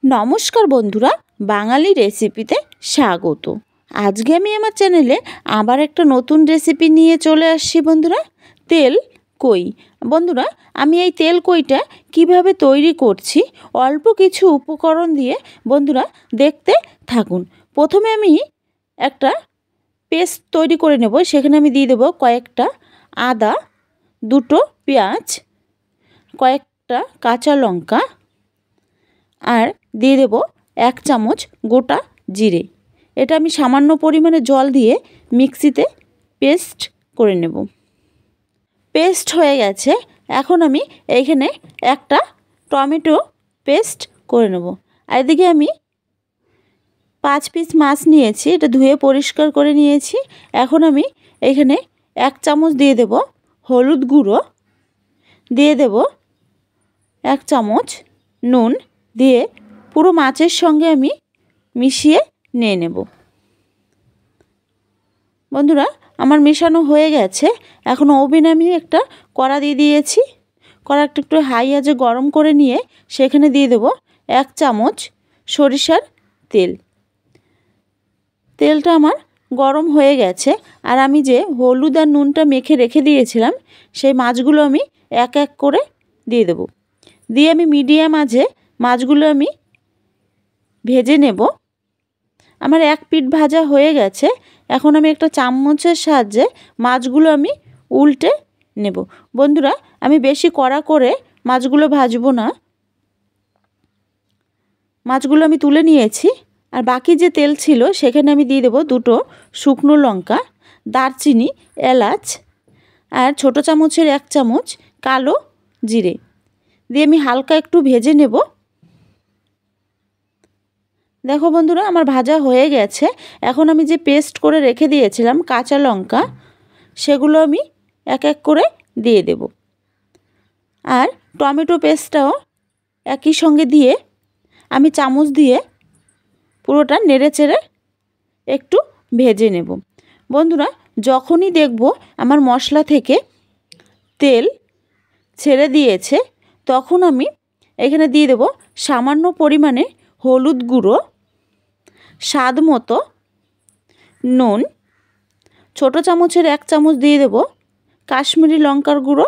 নমস্কার বন্ধুরা, বাঙালি রেসিপিতে স্বাগত। আজকে আমি আমার চ্যানেলে আবার একটা নতুন রেসিপি নিয়ে চলে আসছি বন্ধুরা, তেল কই। বন্ধুরা, আমি এই তেল কইটা কিভাবে তৈরি করছি অল্প কিছু উপকরণ দিয়ে বন্ধুরা দেখতে থাকুন। প্রথমে আমি একটা পেস্ট তৈরি করে নেব। সেখানে আমি দিয়ে দেব কয়েকটা আদা, দুটো পেঁয়াজ, কয়েকটা কাঁচা লঙ্কা, আর দিয়ে দেব 1 চামচ গোটা জিরে। এটা আমি সামান্য পরিমাণে জল দিয়ে মিক্সিতে পেস্ট করে নেব। পেস্ট হয়ে গেছে। এখন আমি এইখানে একটা টমেটো পেস্ট করে নেব। আর এদিকে আমি 5 পিস মাছ নিয়েছি, এটা ধুয়ে পরিষ্কার করে নিয়েছি। এখন আমি এইখানে 1 চামচ দিয়ে দেব হলুদ গুঁড়ো, দিয়ে দেব 1 চামচ নুন, দিয়ে পুরো মাছের সঙ্গে আমি মিশিয়ে নিয়ে নেব। বন্ধুরা, আমার মেশানো হয়ে গেছে। এখন ওভেনে আমি একটা কড়া দিয়ে দিয়েছি। কড়াটা একটু হাই আঁচে গরম করে নিয়ে সেখানে দিয়ে দেব 1 চামচ সরিষার তেল। তেলটা আমার গরম হয়ে গেছে। আর আমি যে হলুদ আর নুনটা মেখে রেখে দিয়েছিলাম সেই মাছগুলো আমি এক এক করে দিয়ে দেব। দিয়ে আমি মিডিয়াম আঁচে মাছগুলো আমি ভেজে নেব। আমার এক পিঠ ভাজা হয়ে গেছে। এখন আমি একটা চামচের সাহায্যে মাছগুলো আমি উল্টে নেব। বন্ধুরা, আমি বেশি কড়া করে মাছগুলো ভাজবো না। মাছগুলো আমি তুলে নিয়েছি। আর বাকি যে তেল ছিল সেখানে আমি দিয়ে দেব 2টো শুকনো লঙ্কা, দারচিনি, এলাচ, আর ছোটো চামচের 1 চামচ কালো জিরে দিয়ে আমি হালকা একটু ভেজে নেব। দেখো বন্ধুরা, আমার ভাজা হয়ে গেছে। এখন আমি যে পেস্ট করে রেখে দিয়েছিলাম কাঁচা লঙ্কা, সেগুলো আমি এক এক করে দিয়ে দেব। আর টমেটো পেস্টটাও একই সঙ্গে দিয়ে আমি চামচ দিয়ে পুরোটা নেড়েচেড়ে একটু ভেজে নেব। বন্ধুরা, যখনই দেখব আমার মশলা থেকে তেল ছেড়ে দিয়েছে তখন আমি এখানে দিয়ে দেব সামান্য পরিমাণে হলুদ গুঁড়ো, স্বাদ মতো নুন, ছোটো চামচের 1 চামচ দিয়ে দেব কাশ্মীরি লঙ্কার গুঁড়ো।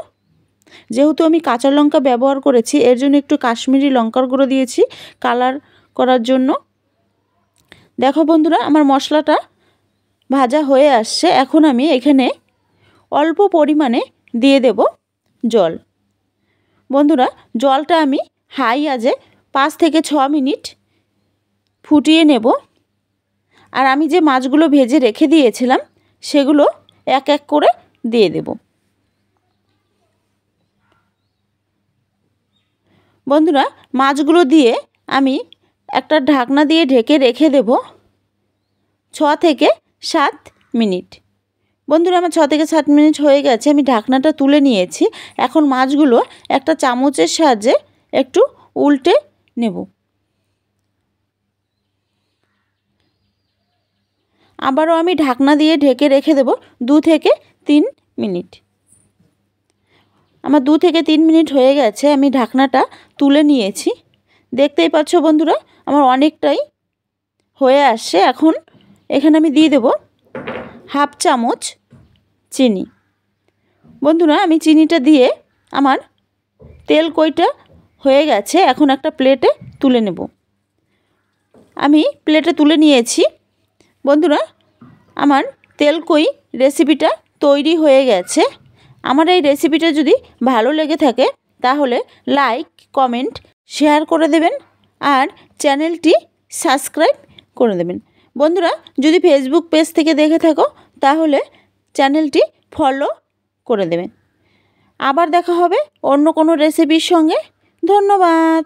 যেহেতু আমি কাঁচা লঙ্কা ব্যবহার করেছি এর জন্য একটু কাশ্মীরি লঙ্কার গুঁড়ো দিয়েছি কালার করার জন্য। দেখো বন্ধুরা, আমার মশলাটা ভাজা হয়ে আসছে। এখন আমি এখানে অল্প পরিমাণে দিয়ে দেব জল। বন্ধুরা, জলটা আমি হাই আঁচে 5 থেকে 6 মিনিট ফুটিয়ে নেব। আর আমি যে মাছগুলো ভেজে রেখে দিয়েছিলাম সেগুলো এক এক করে দিয়ে দেব। বন্ধুরা, মাছগুলো দিয়ে আমি একটা ঢাকনা দিয়ে ঢেকে রেখে দেব 6 থেকে 7 মিনিট। বন্ধুরা, আমার 6 থেকে 7 মিনিট হয়ে গেছে। আমি ঢাকনাটা তুলে নিয়েছি। এখন মাছগুলো একটা চামচের সাহায্যে একটু উল্টে নেব। আবারও আমি ঢাকনা দিয়ে ঢেকে রেখে দেব 2 থেকে 3 মিনিট। আমার 2 থেকে 3 মিনিট হয়ে গেছে। আমি ঢাকনাটা তুলে নিয়েছি। দেখতেই পাচ্ছ বন্ধুরা, আমার অনেকটাই হয়ে আসছে। এখন এখানে আমি দিয়ে দেব 1/2 চামচ চিনি। বন্ধুরা, আমি চিনিটা দিয়ে আমার তেল কইটা হয়ে গেছে। এখন একটা প্লেটে তুলে নেব। আমি প্লেটে তুলে নিয়েছি। বন্ধুরা, আমার তেল কই রেসিপিটা তৈরি হয়ে গেছে। আমার এই রেসিপিটা যদি ভালো লেগে থাকে তাহলে লাইক, কমেন্ট, শেয়ার করে দেবেন আর চ্যানেলটি সাবস্ক্রাইব করে দেবেন। বন্ধুরা, যদি ফেসবুক পেজ থেকে দেখে থাকো তাহলে চ্যানেলটি ফলো করে দেবেন। আবার দেখা হবে অন্য কোনো রেসিপির সঙ্গে। ধন্যবাদ।